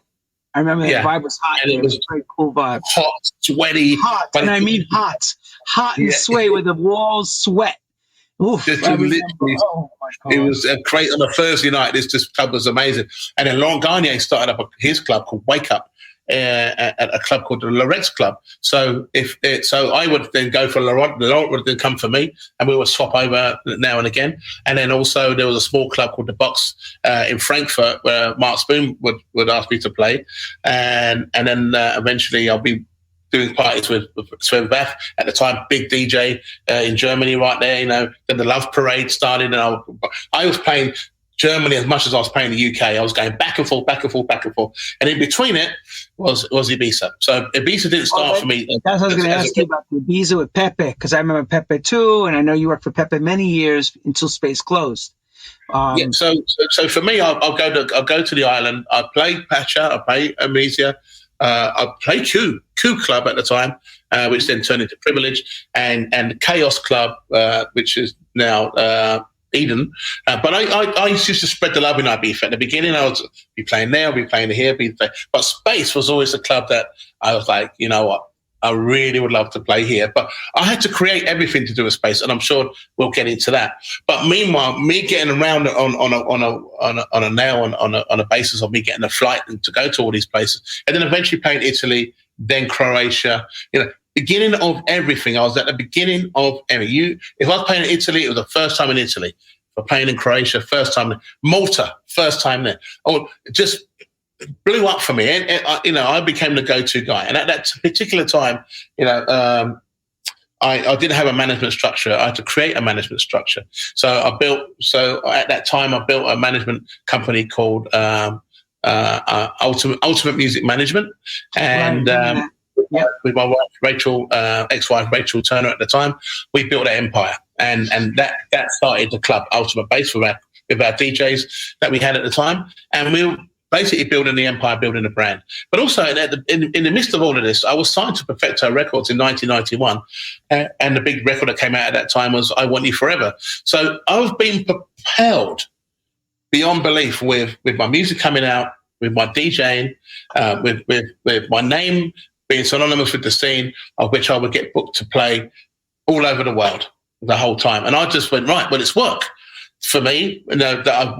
I remember that vibe was hot. And it was a very cool vibe. Hot, sweaty. Hot, and I mean hot. Hot and sway with the walls sweat. Oof, it was great on a Thursday night. This club was amazing. And then Laurent Garnier started up his club called Wake Up at a club called the Loret's Club. So I would then go for Laurent would then come for me, and we would swap over now and again. And then also there was a small club called the Box in Frankfurt where Mark Spoon would ask me to play, and then eventually I'll be doing parties with Sven Väth, at the time, big DJ in Germany right there, then the Love Parade started, and I was playing Germany as much as I was playing the UK. I was going back and forth. And in between it was Ibiza. So Ibiza didn't start for me. That's what I was going to ask you about the Ibiza with Pepe, because I remember Pepe too, and I know you worked for Pepe many years until Space closed. So for me, I'll go to the island. I play Pacha, I play Amnesia, I played Q Club at the time, which then turned into Privilege, and Chaos Club, which is now Eden. But I used to spread the love in Ibiza. At the beginning, I would be playing there, I'd be playing here, but Space was always a club that I was like, you know what, I really would love to play here. But I had to create everything to do with Space, and I'm sure we'll get into that. But meanwhile, me getting around on a basis of me getting a flight to go to all these places, and then eventually playing Italy, then Croatia, beginning of everything. I was at the beginning of everything. If I was playing in Italy, it was the first time in Italy. If I'm playing in Croatia, first time. Malta, first time there. Oh, it just blew up for me. And I became the go-to guy. And at that particular time, I didn't have a management structure. I had to create a management structure. So at that time, I built a management company called Ultimate Music Management. And with my wife, Rachel, ex-wife Rachel Turner at the time, we built an empire. And that started the club, Ultimate Bass, with our DJs that we had at the time. And we were basically building the empire, building the brand. But also in the midst of all of this, I was signed to Perfecto Records in 1991. And the big record that came out at that time was I Want You Forever. So I was being propelled beyond belief with my music coming out, with my DJing, with my name being synonymous with the scene, of which I would get booked to play all over the world the whole time. And I just went, right, well, it's work for me, that I've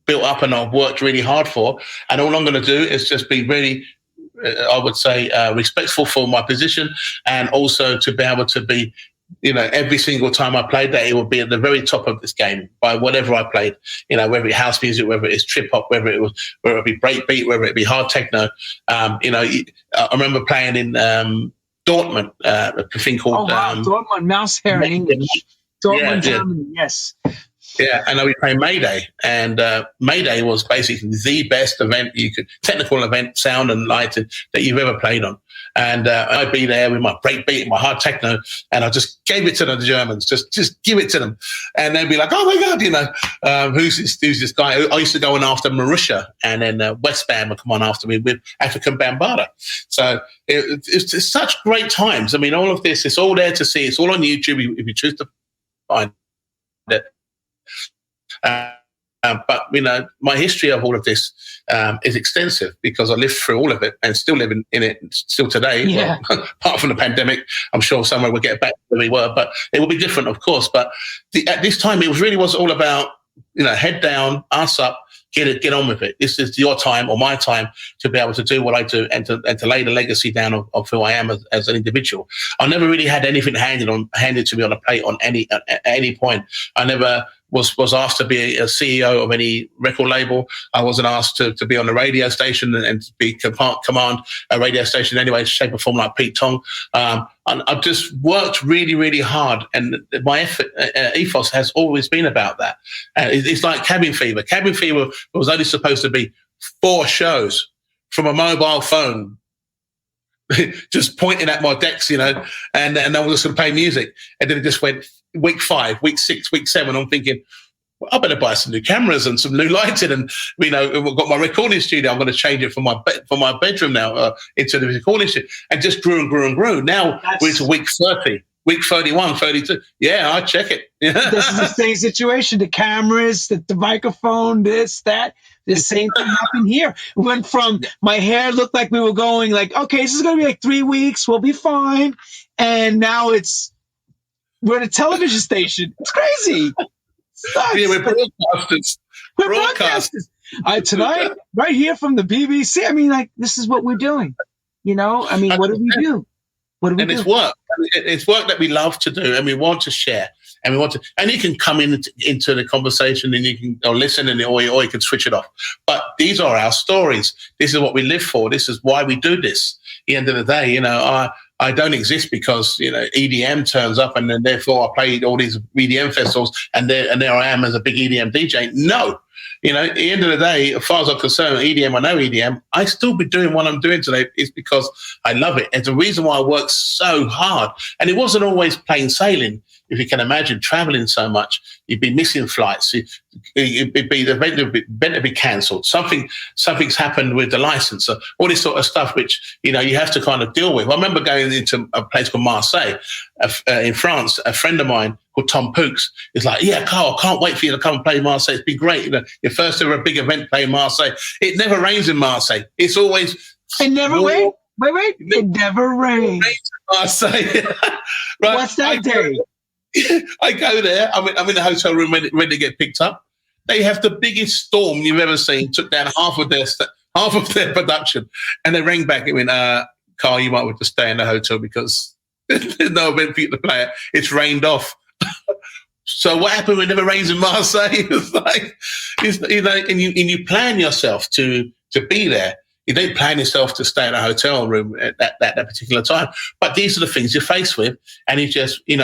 built up and I've worked really hard for. And all I'm going to do is just be really, I would say, respectful for my position, and also to be able to be, every single time I played that, it would be at the very top of this game by whatever I played, whether it's house music, whether it's trip hop, whether it be breakbeat, whether it be hard techno. I remember playing in Dortmund, a thing called Dortmund, Mouse Hair in English. Dortmund, Germany. Yes. Yeah, and then we played Mayday, and Mayday was basically the best technical event, sound and lighting that you've ever played on. And I'd be there with my breakbeat and my hard techno, and I just gave it to the Germans, just give it to them, and they'd be like, "Oh my God, who's this guy?" I used to go on after Marusha, and then Westbam would come on after me with Afrika Bambaataa. So it's such great times. I mean, all of this, it's all there to see. It's all on YouTube if you choose to find it. But my history of all of this is extensive because I lived through all of it and still living in it still today. Yeah. Well, apart from the pandemic, I'm sure somewhere we'll get back where we were, but it will be different, of course. But at this time, it really was all about head down, ass up, get on with it. This is your time or my time to be able to do what I do and to lay the legacy down of who I am as an individual. I never really had anything handed to me on a plate at any point. I never was asked to be a CEO of any record label. I wasn't asked to be on a radio station and to command a radio station in any way, shape or form like Pete Tong. I've just worked really, really hard, and my effort, ethos has always been about that. It's like Cabin Fever. Cabin Fever was only supposed to be 4 shows from a mobile phone, just pointing at my decks, and I was just going to play music. And then it just went week 5, week 6, week 7. I'm thinking, well, I better buy some new cameras and some new lighting. And, we've got my recording studio. I'm going to change it from my bedroom now into the recording studio. And just grew and grew and grew. Now we're into week 30. Week 31, 32. Yeah, I check it. This is the same situation. The cameras, the microphone, this, that. The same thing happened here. We went from my hair looked like we were going like, okay, this is going to be like 3 weeks. We'll be fine. And now we're at a television station. It's crazy. Yeah, we're broadcasters. We're broadcasters. Tonight, right here from the BBC. I mean, like, this is what we're doing. I mean, what do we do? And it's work. It's work that we love to do, and we want to share, and you can come into the conversation, and you can listen, or you can switch it off. But these are our stories. This is what we live for. This is why we do this. At the end of the day, I don't exist because EDM turns up, and then therefore I play all these EDM festivals, and there I am as a big EDM DJ. No. At the end of the day, as far as I'm concerned, EDM, I know EDM, I still be doing what I'm doing today is because I love it. It's the reason why I work so hard. And it wasn't always plain sailing. If you can imagine traveling so much, you'd be missing flights. The event would be cancelled. Something's happened with the license. All this sort of stuff, which, you have to kind of deal with. I remember going into a place called Marseille in France. A friend of mine called Tom Pooks is like, yeah, Carl, I can't wait for you to come and play Marseille. It's been great. Your first ever big event playing Marseille. It never rains in Marseille. It's always... It never rains? Wait. It never rains. It rains in Marseille. Right? What's that day? I go there. I'm in the hotel room when they get picked up. They have the biggest storm you've ever seen. Took down half of their production, and they rang back and went, "Carl, you might want to stay in the hotel because there's no event for you to play it. It's rained off." So what happened when it never rains in Marseille? It's like, and you plan yourself to be there. You don't plan yourself to stay in a hotel room at that particular time. But these are the things you're faced with, and you just, you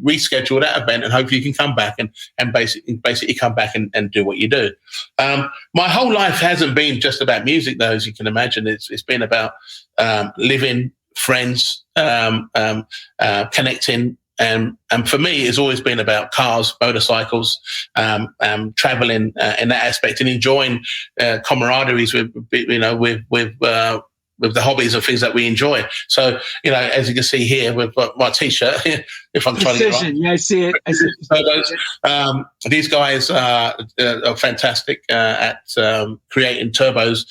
reschedule that event, and hopefully you can come back and basically come back and do what you do. My whole life hasn't been just about music, though, as you can imagine. It's been about living, friends, connecting. And for me, it's always been about cars, motorcycles, traveling in that aspect, and enjoying camaraderies with the hobbies and things that we enjoy. So, as you can see here with my T-shirt, if I'm trying to get it right. Yeah, I see it. These guys are fantastic at creating turbos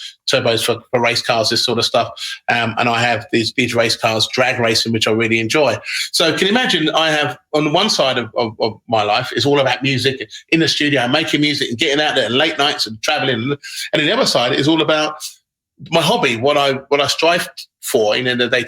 for race cars, this sort of stuff. And I have these race cars, drag racing, which I really enjoy. So can you imagine, I have on one side of my life is all about music, in the studio, making music and getting out there late nights and traveling. And the other side is all about my hobby, what I strive for in the end of the day,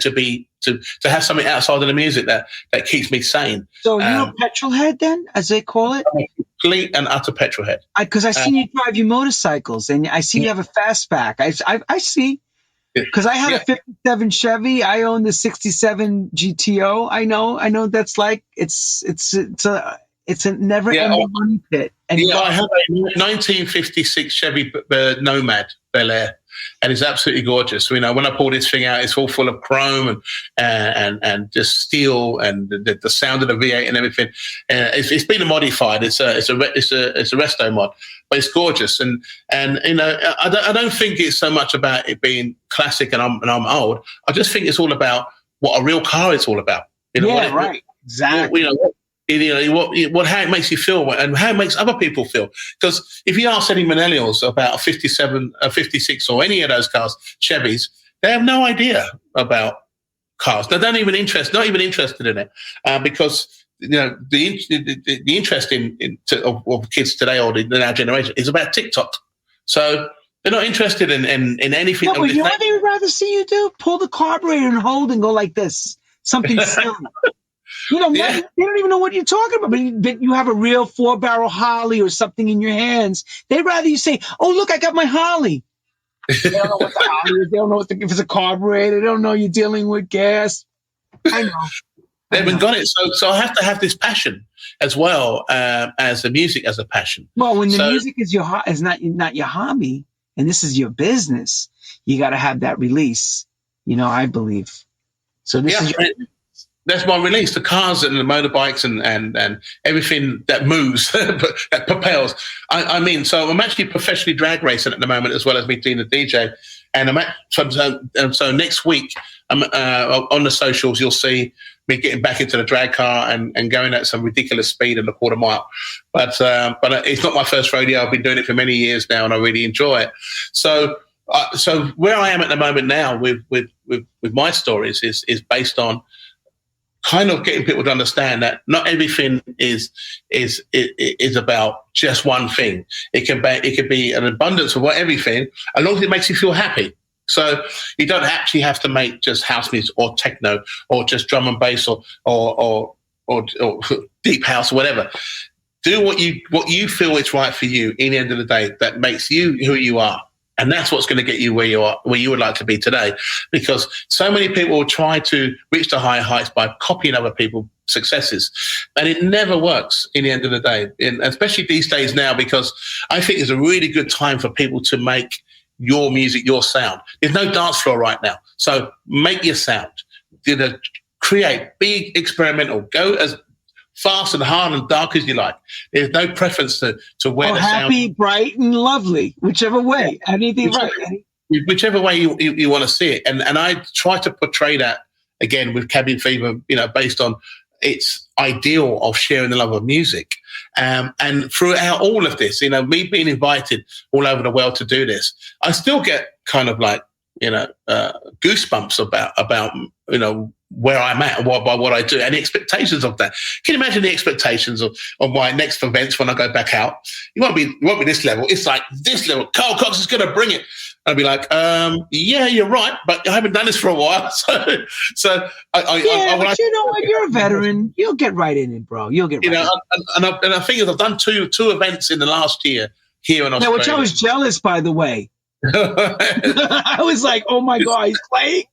to have something outside of the music that keeps me sane. So you're a petrol head then, as they call it? I'm a complete and utter petrol head. Because I see you drive your motorcycles, and I see you have a fastback. I see. Because I had a 57 Chevy. I own the 67 GTO. I know that's like, it's It's a never-ending money pit. And I have a 1956 Chevy Nomad Bel Air, and it's absolutely gorgeous. You know, when I pull this thing out, it's all full of chrome and just steel, and the sound of the V8 and everything. It's been modified. It's a resto mod, but it's gorgeous. And you know, I don't think it's so much about it being classic and I'm old. I just think it's all about what a real car is all about. You know, right, exactly. You know, how it makes you feel and how it makes other people feel. Because if you ask any millennials about a 57, a 56, or any of those cars, Chevys, they have no idea about cars. They not even interested in it, because you know the interest of kids today or in our generation is about TikTok. So they're not interested in anything. No, but you know what they would rather see you do? Pull the carburetor and hold and go like this. Something silly. You know, they don't even know what you're talking about, but you have a real 4-barrel Harley or something in your hands. They'd rather you say, "Oh, look, I got my Harley." They don't know what the Harley is. They don't know if it's a carburetor. They don't know you're dealing with gas. I know. They haven't got it. So I have to have this passion as well as the music as a passion. Well, when the music is not your hobby and this is your business, you got to have that release. You know, I believe. So this is that's my release. The cars and the motorbikes and everything that moves, that propels. I mean, so I'm actually professionally drag racing at the moment, as well as me being a DJ. And so next week, on the socials, you'll see me getting back into the drag car and going at some ridiculous speed in a quarter mile. But it's not my first rodeo. I've been doing it for many years now, and I really enjoy it. So where I am at the moment now with my stories is based on kind of getting people to understand that not everything is about just one thing. It could be an abundance of everything, as long as it makes you feel happy. So you don't actually have to make just house music or techno or just drum and bass or deep house or whatever. Do what you feel is right for you. In the end of the day, that makes you who you are. And that's what's going to get you where you would like to be today. Because so many people try to reach the higher heights by copying other people's successes. And it never works in the end of the day. And especially these days now, because I think it's a really good time for people to make your music, your sound. There's no dance floor right now. So make your sound. Create, be experimental. Go as fast and hard and dark as you like. There's no preference to where the happy, sound, bright, and lovely, whichever way. Anything right. Whichever way you want to see it. And I try to portray that again with Cabin Fever, you know, based on its ideal of sharing the love of music. And throughout all of this, you know, me being invited all over the world to do this, I still get kind of like, you know, goosebumps about you know, where I'm at and what I do and the expectations of that. Can you imagine the expectations of my next events when I go back out? You won't be this level. It's like this level. Carl Cox is going to bring it. I'd be like, yeah, you're right, but I haven't done this for a while. But you know what? You're a veteran. You'll get right in it, bro. You'll get right in it. And I think I've done two events in the last year here in Australia. Which I was jealous, by the way. I was like, oh my God, he's playing?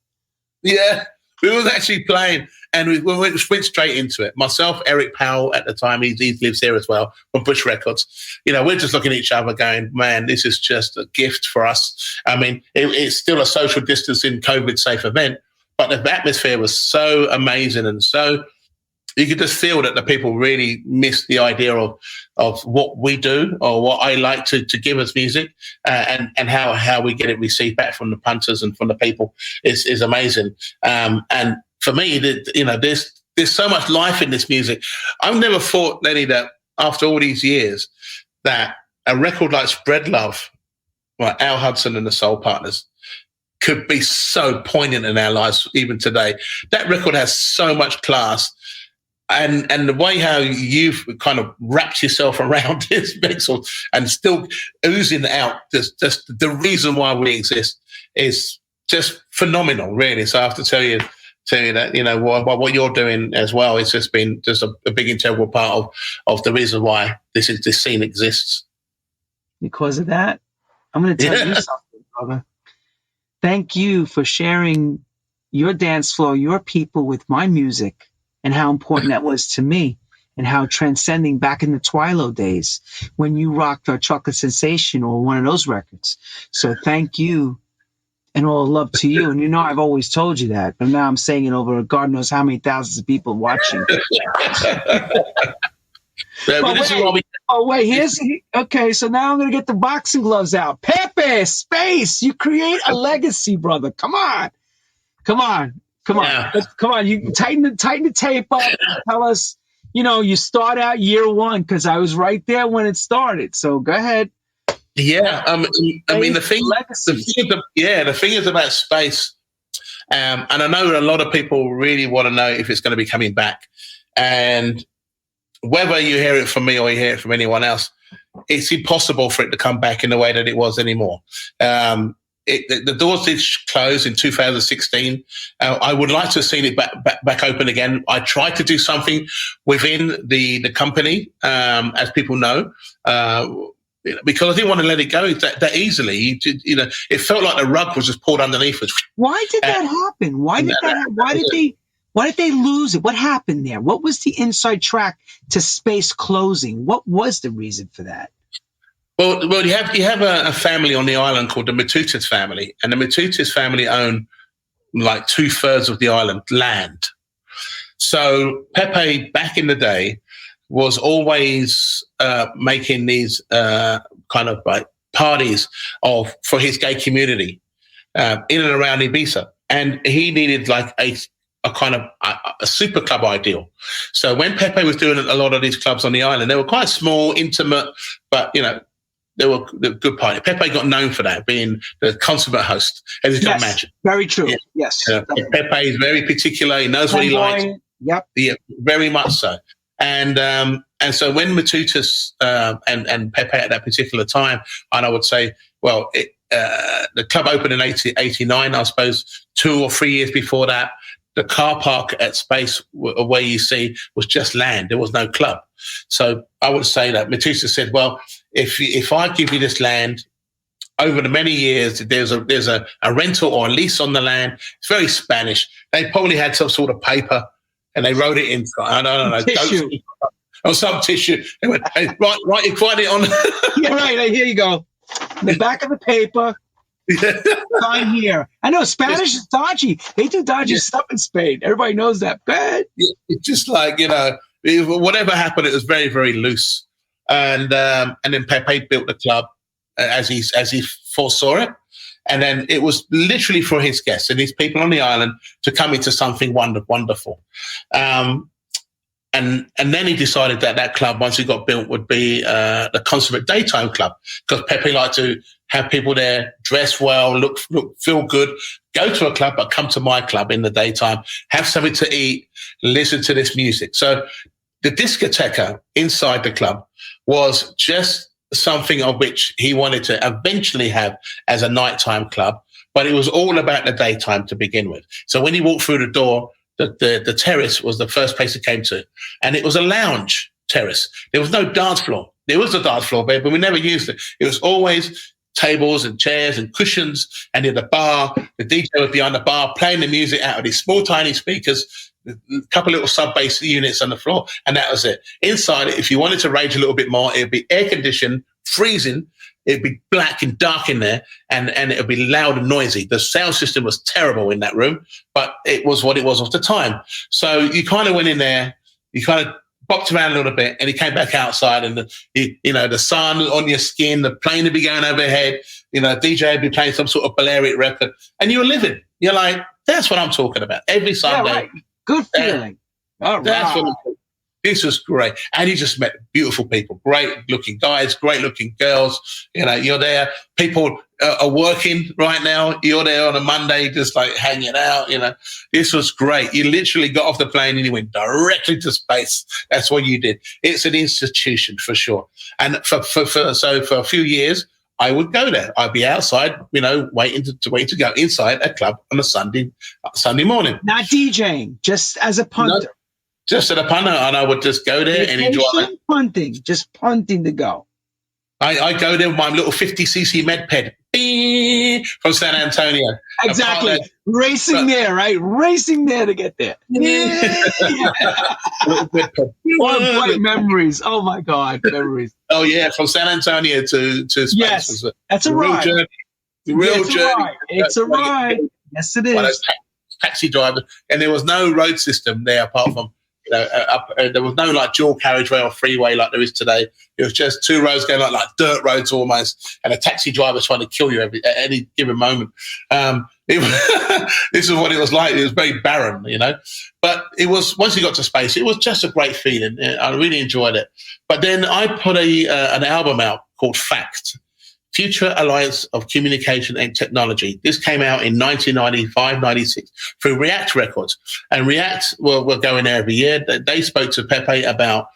Yeah, we was actually playing, and we went straight into it. Myself, Eric Powell at the time, he lives here as well, from Bush Records. You know, we're just looking at each other going, man, this is just a gift for us. I mean, it's still a social distancing, COVID-safe event, but the atmosphere was so amazing, and so you could just feel that the people really miss the idea of what we do or what I like to give as music, and how we get it received back from the punters and from the people is amazing. And for me, you know, there's so much life in this music. I've never thought, Lenny, that after all these years, that a record like Spread Love, like Al Hudson and the Soul Partners, could be so poignant in our lives even today. That record has so much class. And the way how you've kind of wrapped yourself around this mixel and still oozing out just the reason why we exist is just phenomenal, really. So I have to tell you that, you know, what you're doing as well, it's just been just a big integral part of the reason why this scene exists. Because of that, I'm going to tell you something, brother. Thank you for sharing your dance floor, your people with my music, and how important that was to me. and how transcending back in the Twilo days when you rocked our Chocolate Sensation or one of those records. So thank you and all love to you. And you know, I've always told you that, but now I'm saying it over God knows how many thousands of people watching. Okay, so now I'm going to get the boxing gloves out. Pepe Space, you create a legacy, brother. Come on. You tighten the tape up and tell us, you know, you start out year one, because I was right there when it started. So go ahead. Yeah, I mean, the thing is about Space, and I know a lot of people really want to know if it's going to be coming back, and whether you hear it from me or you hear it from anyone else, it's impossible for it to come back in the way that it was anymore. The doors did close in 2016. I would like to have seen it back open again. I tried to do something within the company, as people know, because I didn't want to let it go that easily. You know, it felt like the rug was just pulled underneath us. Why did that happen? Why did they lose it? What happened there? What was the inside track to Space closing? What was the reason for that? Well, you have a family on the island called the Matutis family, and the Matutis family own like 2/3 of the island land. So Pepe, back in the day, was always making these kind of like parties for his gay community in and around Ibiza, and he needed like a kind of a super club ideal. So when Pepe was doing a lot of these clubs on the island, they were quite small, intimate, but you know, they were good party. Pepe got known for that, being the consummate host, as you can imagine. Very true. Yeah. Yes. Pepe is very particular. He knows what he likes. Yep. Yeah, very much so. And so when Matutis and Pepe at that particular time, and I would say, well, the club opened in 89, I suppose 2 or 3 years before that. The car park at Space, where you see, was just land. There was no club. So I would say that Matutis said, well, if I give you this land, over the many years, there's a rental or a lease on the land. It's very Spanish. They probably had some sort of paper, and they wrote it in. I don't know. Tissue. Or some tissue. They went, hey, right, you find it on. Yeah, right. Here you go. The back of the paper. Sign here. I know Spanish is dodgy. They do dodgy stuff in Spain. Everybody knows that. Bad. It's just like, you know, whatever happened, it was very, very loose. And then Pepe built the club as he foresaw it. And then it was literally for his guests and his people on the island to come into something wonderful. And then he decided that club, once it got built, would be the consummate daytime club, because Pepe liked to have people there, dress well, look, feel good, go to a club, but come to my club in the daytime, have something to eat, listen to this music. So the discoteca inside the club was just something of which he wanted to eventually have as a nighttime club, but it was all about the daytime to begin with. So when he walked through the door, the terrace was the first place he came to, and it was a lounge terrace. There was no dance floor. There was a dance floor, but we never used it. It was always tables and chairs and cushions, and in the bar, the DJ would be on the bar playing the music out of these small, tiny speakers, a couple little sub-bass units on the floor, and that was it. Inside it, if you wanted to rage a little bit more, it would be air-conditioned, freezing. It'd be black and dark in there, and it would be loud and noisy. The sound system was terrible in that room, but it was what it was at the time. So you kind of went in there, you kind of bopped around a little bit, and he came back outside, and the sun on your skin, the plane would be going overhead, DJ would be playing some sort of Bel Air record, and you were living. You're like, that's what I'm talking about. Every Sunday. Yeah, right. Good feeling. All right. This was great. And he just met beautiful people, great looking guys, great looking girls. You're there. People are working right now. You're there on a Monday, just like hanging out. This was great. You literally got off the plane and you went directly to Space. That's what you did. It's an institution for sure. And for a few years, I would go there. I'd be outside, waiting to go inside a club on a Sunday morning. Not DJing, just as a punter. No, just at a punter, and I would just go there and enjoy it. Punting, just punting to go. I go there with my little 50cc medped from San Antonio. Exactly. Racing there, right? Racing there to get there. Yeah. What bright memories. Oh, my God. Memories. Oh, yeah. From San Antonio to Space. Yes. That's a ride. Journey. Real journey. It's a ride. Yes, it is. Taxi driver. And there was no road system there apart from, there was no like dual carriageway or freeway like there is today. It was just two roads going like dirt roads almost, and a taxi driver trying to kill you at any given moment. This is what it was like. It was very barren, But it was, once you got to Space, it was just a great feeling. I really enjoyed it. But then I put an album out called Fact, Future Alliance of Communication and Technology. This came out in 1995, 96 through React Records. And React were going there every year. They spoke to Pepe about